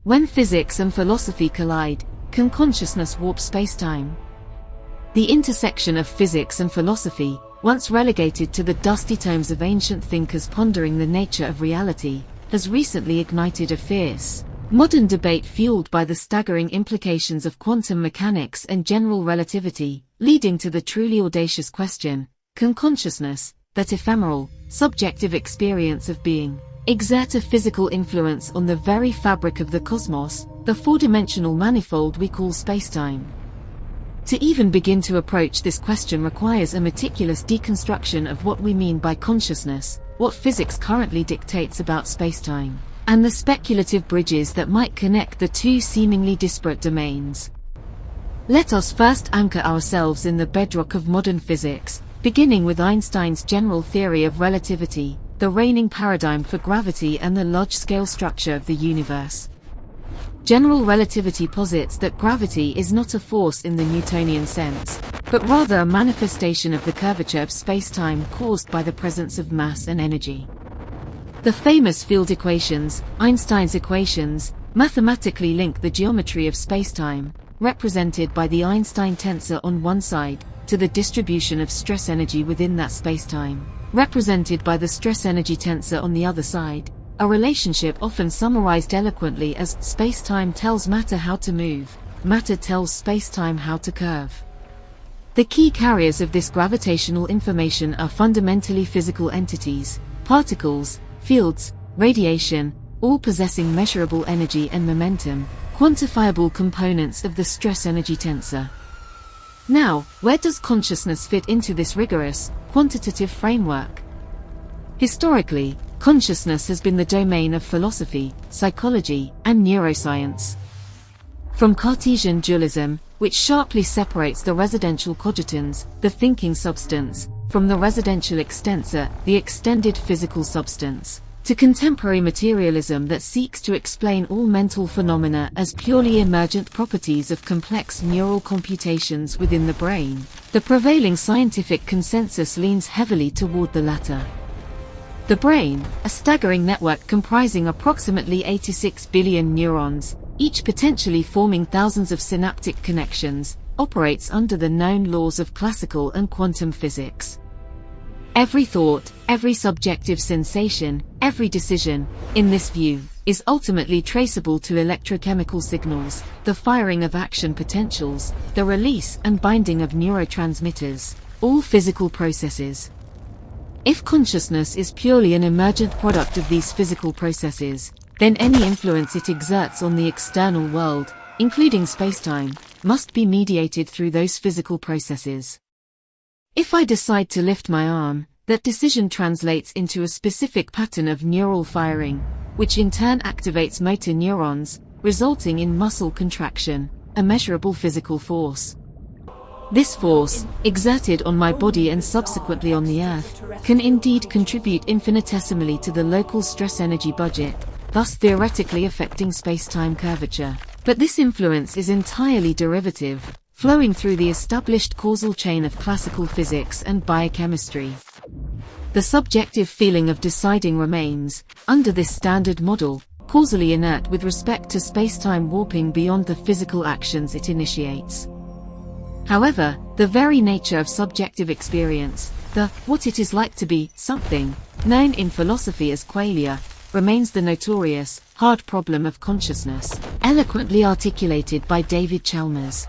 When physics and philosophy collide, can consciousness warp spacetime? The intersection of physics and philosophy, once relegated to the dusty tomes of ancient thinkers pondering the nature of reality, has recently ignited a fierce, modern debate fueled by the staggering implications of quantum mechanics and general relativity, leading to the truly audacious question, can consciousness, that ephemeral, subjective experience of being, exert a physical influence on the very fabric of the cosmos, the four-dimensional manifold we call spacetime? To even begin to approach this question requires a meticulous deconstruction of what we mean by consciousness, what physics currently dictates about spacetime, and the speculative bridges that might connect the two seemingly disparate domains. Let us first anchor ourselves in the bedrock of modern physics, beginning with Einstein's general theory of relativity, the reigning paradigm for gravity and the large-scale structure of the universe. General relativity posits that gravity is not a force in the Newtonian sense, but rather a manifestation of the curvature of spacetime caused by the presence of mass and energy. The famous field equations, Einstein's equations, mathematically link the geometry of spacetime, represented by the Einstein tensor on one side, to the distribution of stress energy within that spacetime, represented by the stress-energy tensor on the other side, a relationship often summarized eloquently as spacetime tells matter how to move, matter tells spacetime how to curve. The key carriers of this gravitational information are fundamentally physical entities, particles, fields, radiation, all possessing measurable energy and momentum, quantifiable components of the stress-energy tensor. Now, where does consciousness fit into this rigorous, quantitative framework? Historically, consciousness has been the domain of philosophy, psychology, and neuroscience. From Cartesian dualism, which sharply separates the residential cogitans, the thinking substance, from the residential extensor, the extended physical substance, to contemporary materialism that seeks to explain all mental phenomena as purely emergent properties of complex neural computations within the brain, the prevailing scientific consensus leans heavily toward the latter. The brain, a staggering network comprising approximately 86 billion neurons, each potentially forming thousands of synaptic connections, operates under the known laws of classical and quantum physics. Every thought, every subjective sensation, every decision, in this view, is ultimately traceable to electrochemical signals, the firing of action potentials, the release and binding of neurotransmitters, all physical processes. If consciousness is purely an emergent product of these physical processes, then any influence it exerts on the external world, including spacetime, must be mediated through those physical processes. If I decide to lift my arm, that decision translates into a specific pattern of neural firing, which in turn activates motor neurons, resulting in muscle contraction, a measurable physical force. This force, exerted on my body and subsequently on the Earth, can indeed contribute infinitesimally to the local stress-energy budget, thus theoretically affecting spacetime curvature. But this influence is entirely derivative, flowing through the established causal chain of classical physics and biochemistry. The subjective feeling of deciding remains, under this standard model, causally inert with respect to spacetime warping beyond the physical actions it initiates. However, the very nature of subjective experience, the what it is like to be something, known in philosophy as qualia, remains the notorious, hard problem of consciousness, eloquently articulated by David Chalmers.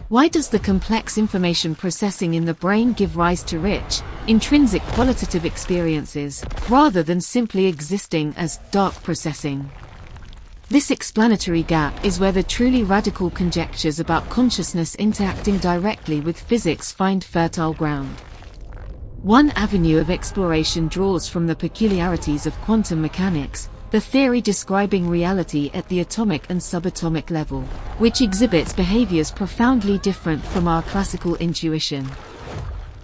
Why does the complex information processing in the brain give rise to rich, intrinsic qualitative experiences, rather than simply existing as dark processing? This explanatory gap is where the truly radical conjectures about consciousness interacting directly with physics find fertile ground. One avenue of exploration draws from the peculiarities of quantum mechanics, the theory describing reality at the atomic and subatomic level, which exhibits behaviors profoundly different from our classical intuition.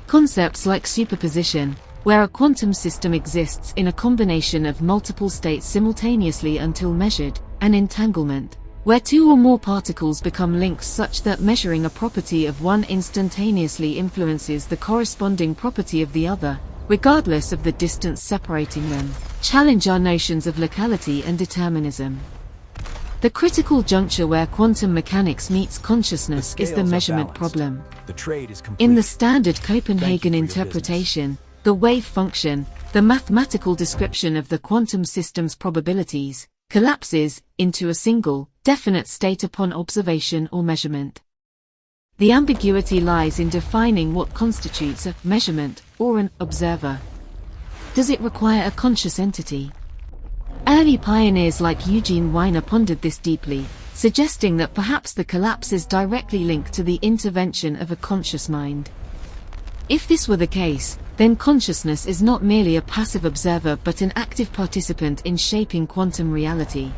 Concepts like superposition, where a quantum system exists in a combination of multiple states simultaneously until measured, and entanglement, where two or more particles become links such that measuring a property of one instantaneously influences the corresponding property of the other, regardless of the distance separating them, challenge our notions of locality and determinism. The critical juncture where quantum mechanics meets consciousness is the measurement problem. The trade is complete. In the standard Copenhagen interpretation, the wave function, the mathematical description of the quantum system's probabilities, collapses into a single, definite state upon observation or measurement. The ambiguity lies in defining what constitutes a measurement or an observer. Does it require a conscious entity? Early pioneers like Eugene Weiner pondered this deeply, suggesting that perhaps the collapse is directly linked to the intervention of a conscious mind. If this were the case, then consciousness is not merely a passive observer but an active participant in shaping quantum reality.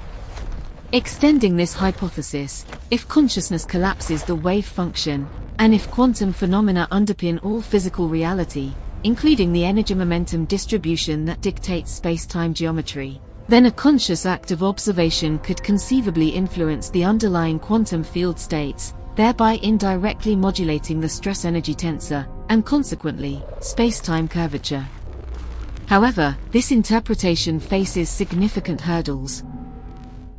Extending this hypothesis, if consciousness collapses the wave function, and if quantum phenomena underpin all physical reality, including the energy-momentum distribution that dictates space-time geometry, then a conscious act of observation could conceivably influence the underlying quantum field states, thereby indirectly modulating the stress-energy tensor, and consequently, space-time curvature. However, this interpretation faces significant hurdles.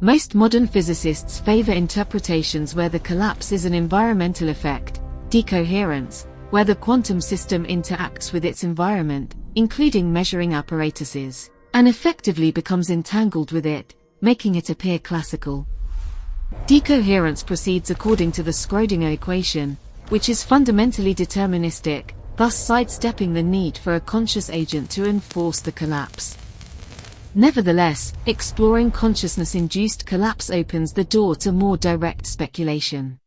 Most modern physicists favor interpretations where the collapse is an environmental effect, decoherence, where the quantum system interacts with its environment, including measuring apparatuses, and effectively becomes entangled with it, making it appear classical. Decoherence proceeds according to the Schrödinger equation, which is fundamentally deterministic, thus sidestepping the need for a conscious agent to enforce the collapse. Nevertheless, exploring consciousness-induced collapse opens the door to more direct speculation.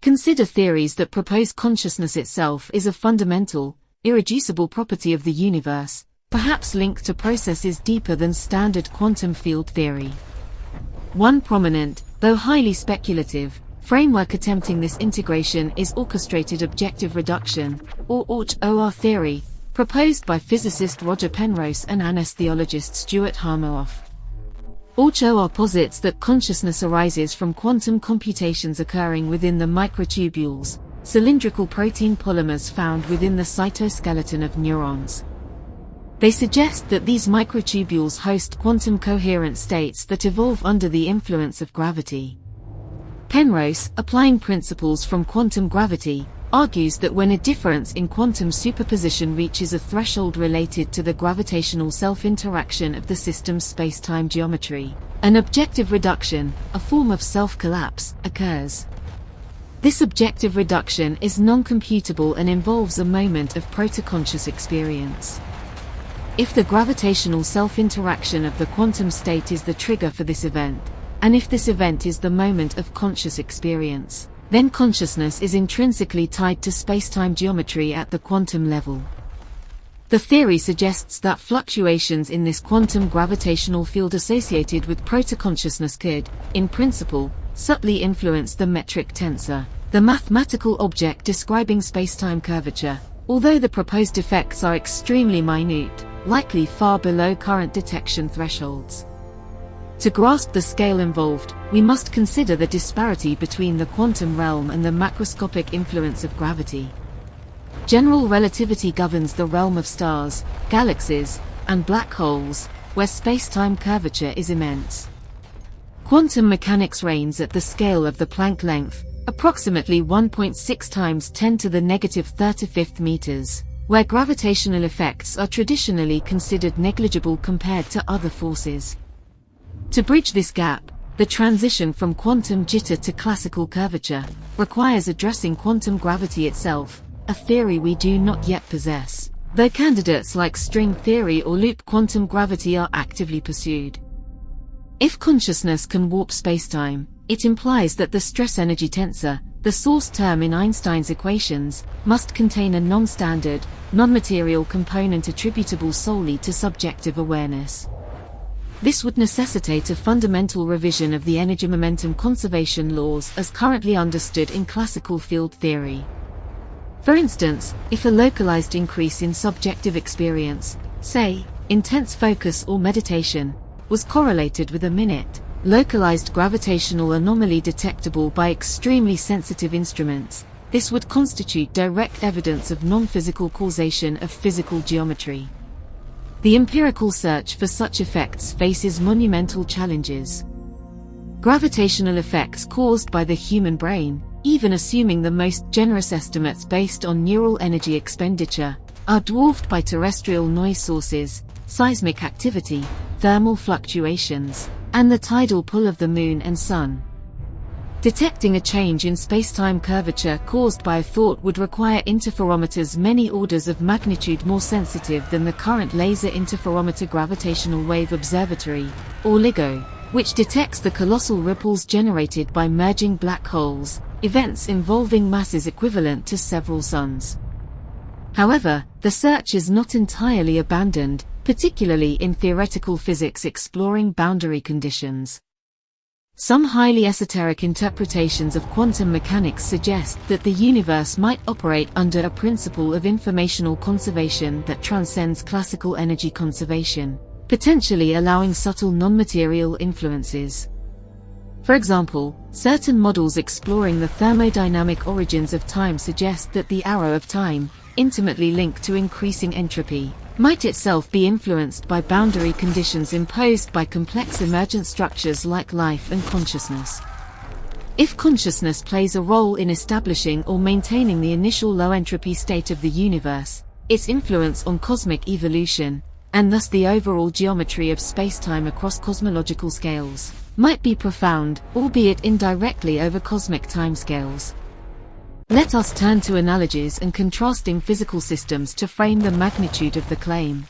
Consider theories that propose consciousness itself is a fundamental, irreducible property of the universe, perhaps linked to processes deeper than standard quantum field theory. One prominent, though highly speculative, framework attempting this integration is orchestrated objective reduction, or Orch theory, proposed by physicist Roger Penrose and anestheologist Stuart Harmooff. Orch posits that consciousness arises from quantum computations occurring within the microtubules, cylindrical protein polymers found within the cytoskeleton of neurons. They suggest that these microtubules host quantum coherent states that evolve under the influence of gravity. Penrose, applying principles from quantum gravity, argues that when a difference in quantum superposition reaches a threshold related to the gravitational self-interaction of the system's space-time geometry, an objective reduction, a form of self-collapse, occurs. This objective reduction is non-computable and involves a moment of proto-conscious experience. If the gravitational self-interaction of the quantum state is the trigger for this event, and if this event is the moment of conscious experience, then consciousness is intrinsically tied to spacetime geometry at the quantum level. The theory suggests that fluctuations in this quantum gravitational field associated with proto-consciousness could, in principle, subtly influence the metric tensor, the mathematical object describing spacetime curvature, although the proposed effects are extremely minute, likely far below current detection thresholds. To grasp the scale involved, we must consider the disparity between the quantum realm and the macroscopic influence of gravity. General relativity governs the realm of stars, galaxies, and black holes, where space-time curvature is immense. Quantum mechanics reigns at the scale of the Planck length, approximately 1.6 times 10 to the negative 35th meters, where gravitational effects are traditionally considered negligible compared to other forces. To bridge this gap, the transition from quantum jitter to classical curvature requires addressing quantum gravity itself, a theory we do not yet possess, though candidates like string theory or loop quantum gravity are actively pursued. If consciousness can warp spacetime, it implies that the stress-energy tensor, the source term in Einstein's equations, must contain a non-standard, non-material component attributable solely to subjective awareness. This would necessitate a fundamental revision of the energy-momentum conservation laws as currently understood in classical field theory. For instance, if a localized increase in subjective experience, say, intense focus or meditation, was correlated with a minute, localized gravitational anomaly detectable by extremely sensitive instruments, this would constitute direct evidence of non-physical causation of physical geometry. The empirical search for such effects faces monumental challenges. Gravitational effects caused by the human brain, even assuming the most generous estimates based on neural energy expenditure, are dwarfed by terrestrial noise sources, seismic activity, thermal fluctuations, and the tidal pull of the Moon and Sun. Detecting a change in spacetime curvature caused by a thought would require interferometers many orders of magnitude more sensitive than the current Laser Interferometer Gravitational Wave Observatory, or LIGO, which detects the colossal ripples generated by merging black holes, events involving masses equivalent to several suns. However, the search is not entirely abandoned, particularly in theoretical physics exploring boundary conditions. Some highly esoteric interpretations of quantum mechanics suggest that the universe might operate under a principle of informational conservation that transcends classical energy conservation, potentially allowing subtle non-material influences. For example, certain models exploring the thermodynamic origins of time suggest that the arrow of time, intimately linked to increasing entropy, might itself be influenced by boundary conditions imposed by complex emergent structures like life and consciousness. If consciousness plays a role in establishing or maintaining the initial low-entropy state of the universe, its influence on cosmic evolution, and thus the overall geometry of spacetime across cosmological scales, might be profound, albeit indirectly over cosmic timescales. Let us turn to analogies and contrasting physical systems to frame the magnitude of the claim.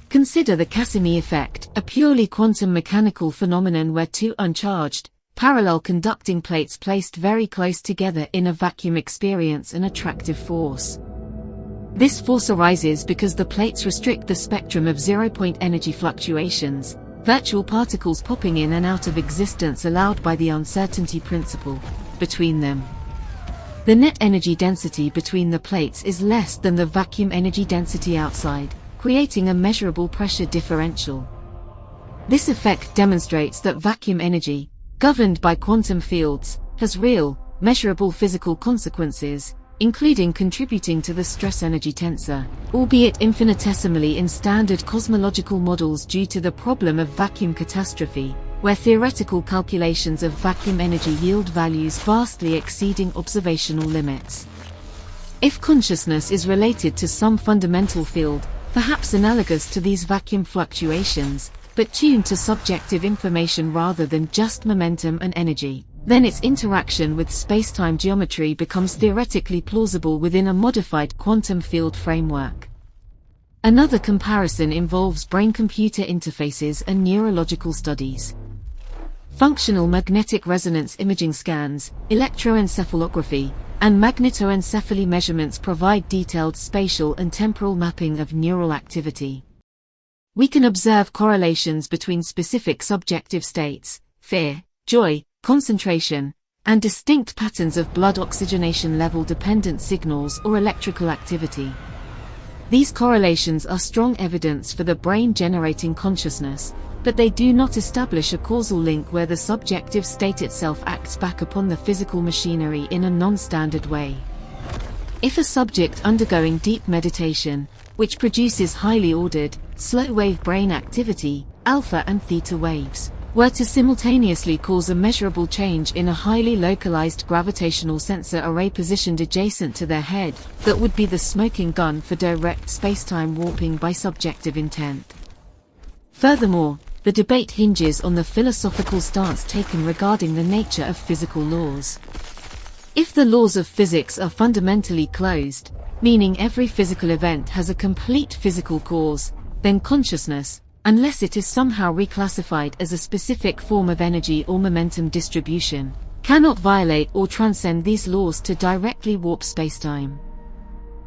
Consider the Casimir effect, a purely quantum mechanical phenomenon where two uncharged, parallel conducting plates placed very close together in a vacuum experience an attractive force. This force arises because the plates restrict the spectrum of zero-point energy fluctuations, virtual particles popping in and out of existence allowed by the uncertainty principle, between them. The net energy density between the plates is less than the vacuum energy density outside, creating a measurable pressure differential. This effect demonstrates that vacuum energy, governed by quantum fields, has real, measurable physical consequences, including contributing to the stress-energy tensor, albeit infinitesimally in standard cosmological models due to the problem of vacuum catastrophe, where theoretical calculations of vacuum energy yield values vastly exceeding observational limits. If consciousness is related to some fundamental field, perhaps analogous to these vacuum fluctuations, but tuned to subjective information rather than just momentum and energy, then its interaction with spacetime geometry becomes theoretically plausible within a modified quantum field framework. Another comparison involves brain-computer interfaces and neurological studies. Functional magnetic resonance imaging scans, electroencephalography, and magnetoencephaly measurements provide detailed spatial and temporal mapping of neural activity. We can observe correlations between specific subjective states, fear, joy, concentration, and distinct patterns of blood oxygenation level dependent signals or electrical activity. These correlations are strong evidence for the brain generating consciousness, but they do not establish a causal link where the subjective state itself acts back upon the physical machinery in a non-standard way. If a subject undergoing deep meditation, which produces highly ordered, slow-wave brain activity, alpha and theta waves, were to simultaneously cause a measurable change in a highly localized gravitational sensor array positioned adjacent to their head, that would be the smoking gun for direct spacetime warping by subjective intent. Furthermore, the debate hinges on the philosophical stance taken regarding the nature of physical laws. If the laws of physics are fundamentally closed, meaning every physical event has a complete physical cause, then consciousness, unless it is somehow reclassified as a specific form of energy or momentum distribution, cannot violate or transcend these laws to directly warp spacetime.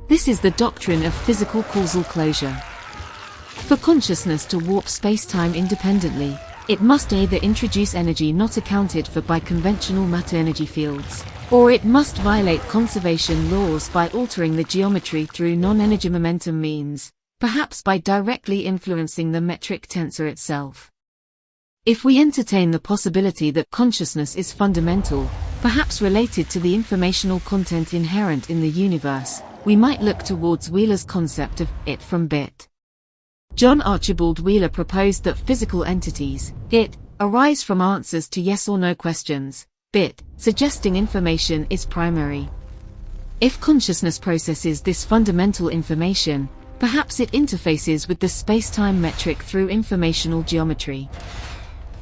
This is the doctrine of physical causal closure. For consciousness to warp spacetime independently, it must either introduce energy not accounted for by conventional matter-energy fields, or it must violate conservation laws by altering the geometry through non-energy momentum means, perhaps by directly influencing the metric tensor itself. If we entertain the possibility that consciousness is fundamental, perhaps related to the informational content inherent in the universe, we might look towards Wheeler's concept of it from bit. John Archibald Wheeler proposed that physical entities, it, arise from answers to yes or no questions, bit, suggesting information is primary. If consciousness processes this fundamental information, perhaps it interfaces with the spacetime metric through informational geometry.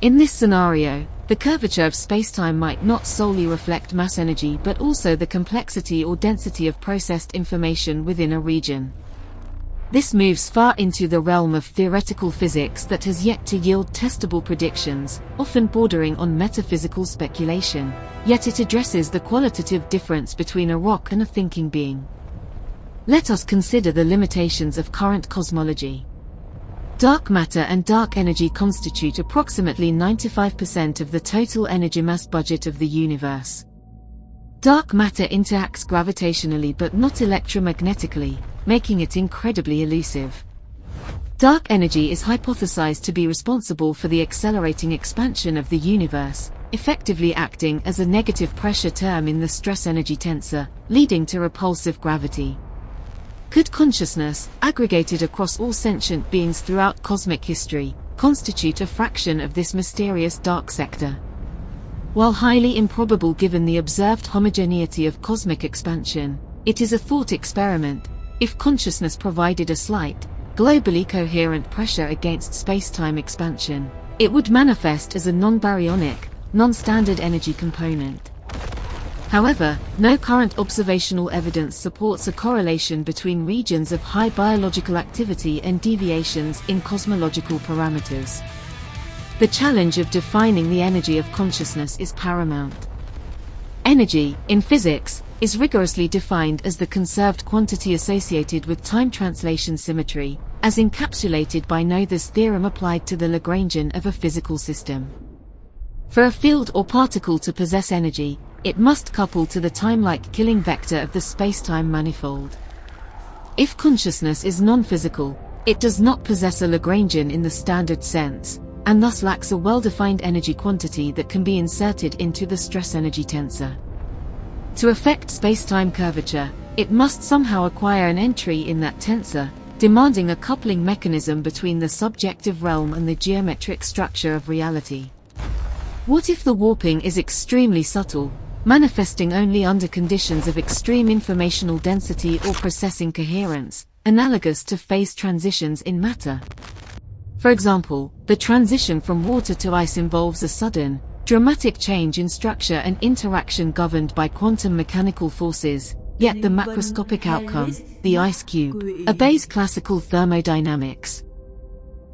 In this scenario, the curvature of spacetime might not solely reflect mass energy but also the complexity or density of processed information within a region. This moves far into the realm of theoretical physics that has yet to yield testable predictions, often bordering on metaphysical speculation, yet it addresses the qualitative difference between a rock and a thinking being. Let us consider the limitations of current cosmology. Dark matter and dark energy constitute approximately 95% of the total energy mass budget of the universe. Dark matter interacts gravitationally but not electromagnetically, making it incredibly elusive. Dark energy is hypothesized to be responsible for the accelerating expansion of the universe, effectively acting as a negative pressure term in the stress-energy tensor, leading to repulsive gravity. Could consciousness, aggregated across all sentient beings throughout cosmic history, constitute a fraction of this mysterious dark sector? While highly improbable given the observed homogeneity of cosmic expansion, it is a thought experiment. If consciousness provided a slight, globally coherent pressure against space-time expansion, it would manifest as a non-baryonic, non-standard energy component. However, no current observational evidence supports a correlation between regions of high biological activity and deviations in cosmological parameters. The challenge of defining the energy of consciousness is paramount. Energy, in physics, is rigorously defined as the conserved quantity associated with time translation symmetry, as encapsulated by Noether's theorem applied to the Lagrangian of a physical system. For a field or particle to possess energy, it must couple to the time-like killing vector of the spacetime manifold. If consciousness is non-physical, it does not possess a Lagrangian in the standard sense, and thus lacks a well-defined energy quantity that can be inserted into the stress-energy tensor. To affect spacetime curvature, it must somehow acquire an entry in that tensor, demanding a coupling mechanism between the subjective realm and the geometric structure of reality. What if the warping is extremely subtle, manifesting only under conditions of extreme informational density or processing coherence, analogous to phase transitions in matter? For example, the transition from water to ice involves a sudden, dramatic change in structure and interaction governed by quantum mechanical forces, yet the macroscopic outcome, the ice cube, obeys classical thermodynamics.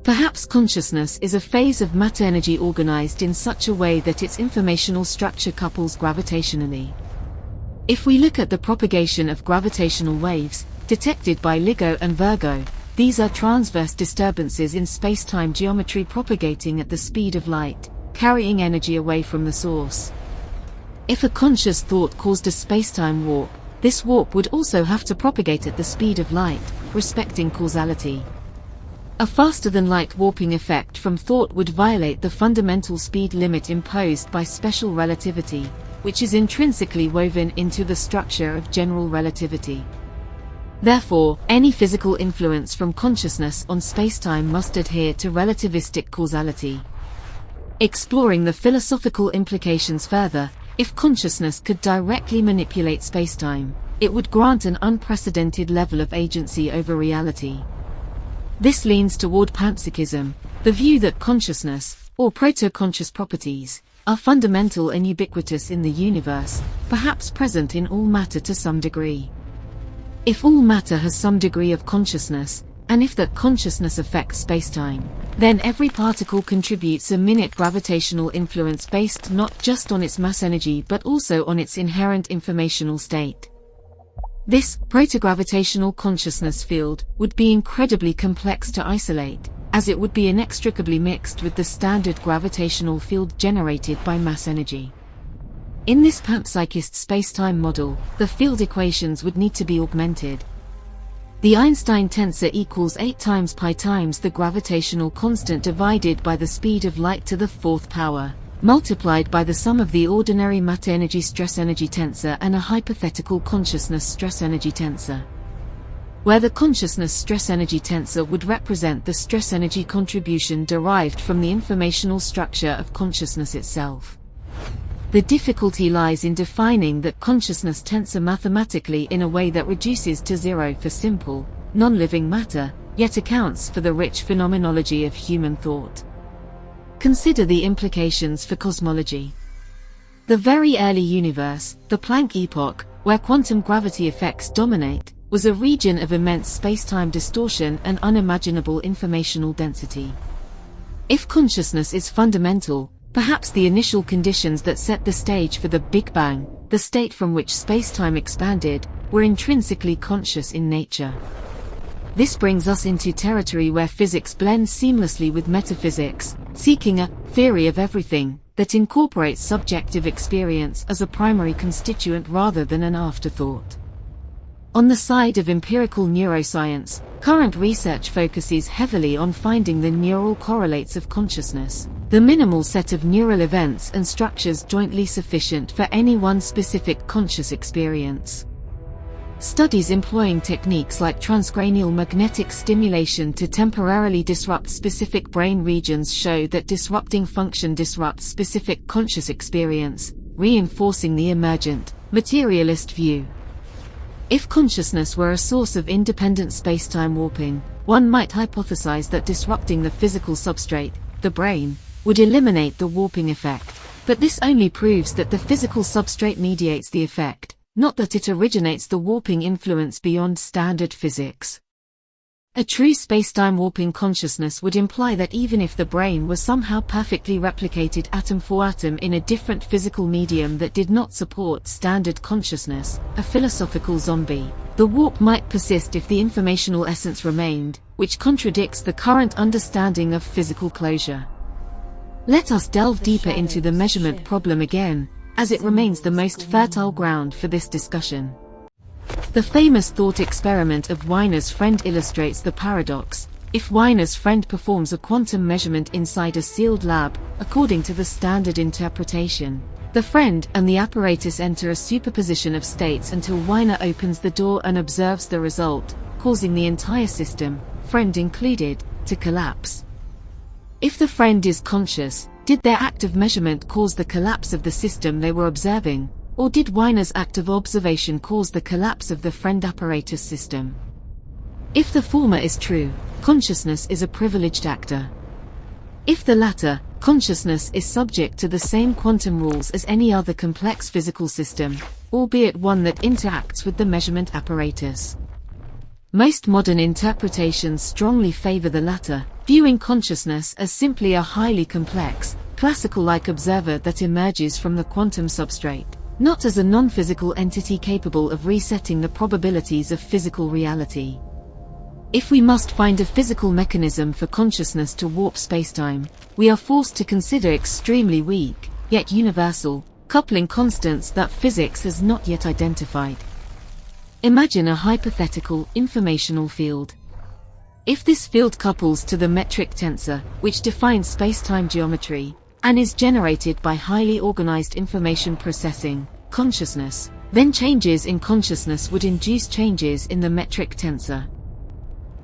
Perhaps consciousness is a phase of matter energy organized in such a way that its informational structure couples gravitationally. If we look at the propagation of gravitational waves, detected by LIGO and Virgo, these are transverse disturbances in spacetime geometry propagating at the speed of light, carrying energy away from the source. If a conscious thought caused a spacetime warp, this warp would also have to propagate at the speed of light, respecting causality. A faster-than-light warping effect from thought would violate the fundamental speed limit imposed by special relativity, which is intrinsically woven into the structure of general relativity. Therefore, any physical influence from consciousness on spacetime must adhere to relativistic causality. Exploring the philosophical implications further, if consciousness could directly manipulate spacetime, it would grant an unprecedented level of agency over reality. This leans toward panpsychism, the view that consciousness, or proto-conscious properties, are fundamental and ubiquitous in the universe, perhaps present in all matter to some degree. If all matter has some degree of consciousness, and if that consciousness affects spacetime, then every particle contributes a minute gravitational influence based not just on its mass energy but also on its inherent informational state. This protogravitational consciousness field would be incredibly complex to isolate, as it would be inextricably mixed with the standard gravitational field generated by mass energy. In this panpsychist spacetime model, the field equations would need to be augmented. The Einstein tensor equals 8 times pi times the gravitational constant divided by the speed of light to the fourth power, multiplied by the sum of the ordinary matter-energy stress-energy tensor and a hypothetical consciousness stress-energy tensor. where the consciousness stress-energy tensor would represent the stress-energy contribution derived from the informational structure of consciousness itself. The difficulty lies in defining that consciousness tensor mathematically in a way that reduces to zero for simple, non-living matter, yet accounts for the rich phenomenology of human thought. Consider the implications for cosmology. The very early universe, the Planck epoch, where quantum gravity effects dominate, was a region of immense spacetime distortion and unimaginable informational density. If consciousness is fundamental, perhaps the initial conditions that set the stage for the Big Bang, the state from which spacetime expanded, were intrinsically conscious in nature. This brings us into territory where physics blends seamlessly with metaphysics, seeking a theory of everything that incorporates subjective experience as a primary constituent rather than an afterthought. On the side of empirical neuroscience, current research focuses heavily on finding the neural correlates of consciousness, the minimal set of neural events and structures jointly sufficient for any one specific conscious experience. Studies employing techniques like transcranial magnetic stimulation to temporarily disrupt specific brain regions show that disrupting function disrupts specific conscious experience, reinforcing the emergent, materialist view. If consciousness were a source of independent spacetime warping, one might hypothesize that disrupting the physical substrate, the brain, would eliminate the warping effect, but this only proves that the physical substrate mediates the effect, not that it originates the warping influence beyond standard physics. A true spacetime warping consciousness would imply that even if the brain was somehow perfectly replicated atom for atom in a different physical medium that did not support standard consciousness, a philosophical zombie, the warp might persist if the informational essence remained, which contradicts the current understanding of physical closure. Let us delve deeper into the measurement problem again, as it remains the most fertile ground for this discussion. The famous thought experiment of Weiner's friend illustrates the paradox. If Weiner's friend performs a quantum measurement inside a sealed lab, according to the standard interpretation, the friend and the apparatus enter a superposition of states until Weiner opens the door and observes the result, causing the entire system, friend included, to collapse. If the friend is conscious, did their act of measurement cause the collapse of the system they were observing, or did Weiner's act of observation cause the collapse of the friend apparatus system? If the former is true, consciousness is a privileged actor. If the latter, consciousness is subject to the same quantum rules as any other complex physical system, albeit one that interacts with the measurement apparatus. Most modern interpretations strongly favor the latter, viewing consciousness as simply a highly complex, classical-like observer that emerges from the quantum substrate, not as a non-physical entity capable of resetting the probabilities of physical reality. If we must find a physical mechanism for consciousness to warp spacetime, we are forced to consider extremely weak, yet universal, coupling constants that physics has not yet identified. Imagine a hypothetical informational field. If this field couples to the metric tensor, which defines spacetime geometry, and is generated by highly organized information processing, consciousness, then changes in consciousness would induce changes in the metric tensor.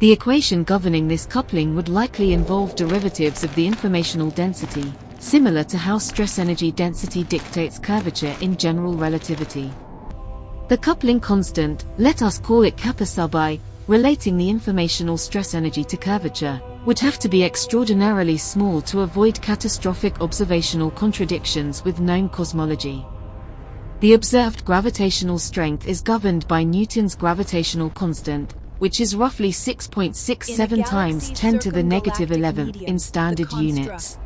The equation governing this coupling would likely involve derivatives of the informational density, similar to how stress-energy density dictates curvature in general relativity. The coupling constant, let us call it kappa sub I, relating the informational stress-energy to curvature, would have to be extraordinarily small to avoid catastrophic observational contradictions with known cosmology. The observed gravitational strength is governed by Newton's gravitational constant, which is roughly 6.67 times 10 to the negative 11th in standard units.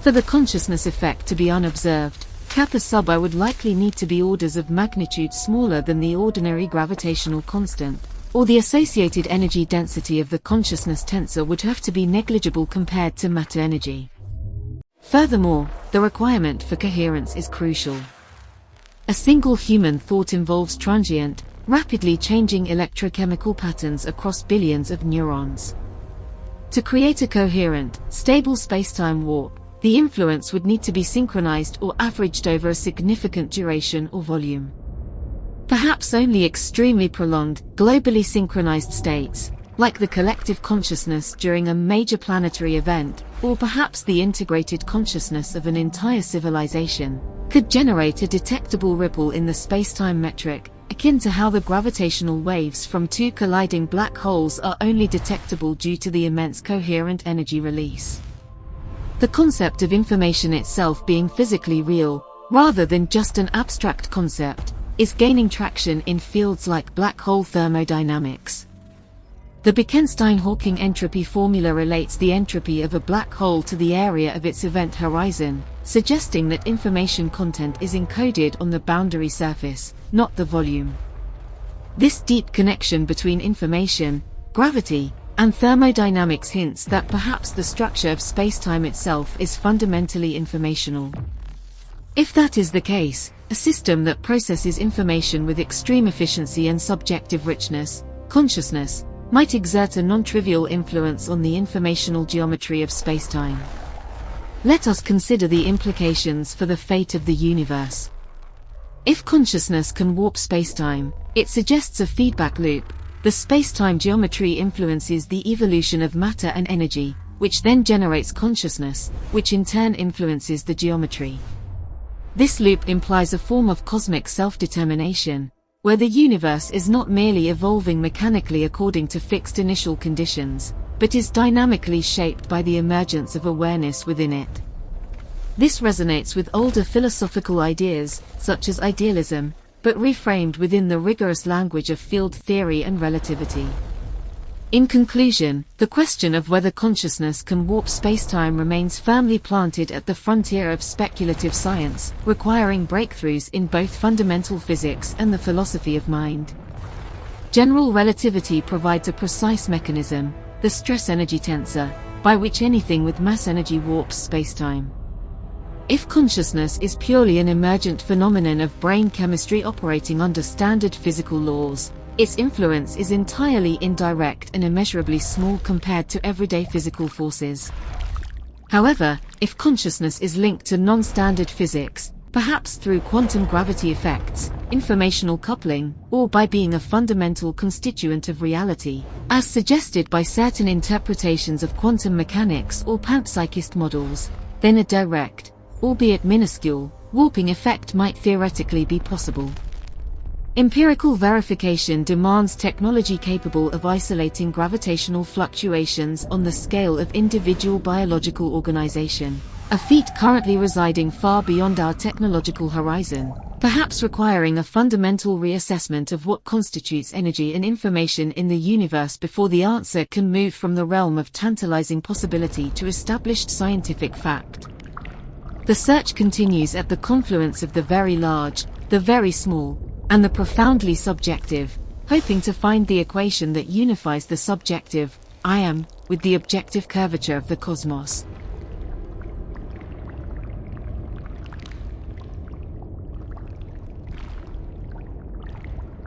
For the consciousness effect to be unobserved, kappa sub I would likely need to be orders of magnitude smaller than the ordinary gravitational constant, or the associated energy density of the consciousness tensor would have to be negligible compared to matter energy. Furthermore, the requirement for coherence is crucial. A single human thought involves transient, rapidly changing electrochemical patterns across billions of neurons. To create a coherent, stable spacetime warp, the influence would need to be synchronized or averaged over a significant duration or volume. Perhaps only extremely prolonged, globally synchronized states, like the collective consciousness during a major planetary event, or perhaps the integrated consciousness of an entire civilization, could generate a detectable ripple in the spacetime metric, akin to how the gravitational waves from two colliding black holes are only detectable due to the immense coherent energy release. The concept of information itself being physically real, rather than just an abstract concept, is gaining traction in fields like black hole thermodynamics. The Bekenstein-Hawking entropy formula relates the entropy of a black hole to the area of its event horizon, suggesting that information content is encoded on the boundary surface, not the volume. This deep connection between information, gravity, and thermodynamics hints that perhaps the structure of spacetime itself is fundamentally informational. If that is the case, a system that processes information with extreme efficiency and subjective richness, consciousness, might exert a non-trivial influence on the informational geometry of spacetime. Let us consider the implications for the fate of the universe. If consciousness can warp spacetime, it suggests a feedback loop. The spacetime geometry influences the evolution of matter and energy, which then generates consciousness, which in turn influences the geometry. This loop implies a form of cosmic self-determination, where the universe is not merely evolving mechanically according to fixed initial conditions, but is dynamically shaped by the emergence of awareness within it. This resonates with older philosophical ideas, such as idealism, but reframed within the rigorous language of field theory and relativity. In conclusion, the question of whether consciousness can warp spacetime remains firmly planted at the frontier of speculative science, requiring breakthroughs in both fundamental physics and the philosophy of mind. General relativity provides a precise mechanism, the stress-energy tensor, by which anything with mass energy warps spacetime. If consciousness is purely an emergent phenomenon of brain chemistry operating under standard physical laws, its influence is entirely indirect and immeasurably small compared to everyday physical forces. However, if consciousness is linked to non-standard physics, perhaps through quantum gravity effects, informational coupling, or by being a fundamental constituent of reality, as suggested by certain interpretations of quantum mechanics or panpsychist models, then a direct, albeit minuscule, warping effect might theoretically be possible. Empirical verification demands technology capable of isolating gravitational fluctuations on the scale of individual biological organization, a feat currently residing far beyond our technological horizon, perhaps requiring a fundamental reassessment of what constitutes energy and information in the universe before the answer can move from the realm of tantalizing possibility to established scientific fact. The search continues at the confluence of the very large, the very small, and the profoundly subjective, hoping to find the equation that unifies the subjective, I am, with the objective curvature of the cosmos.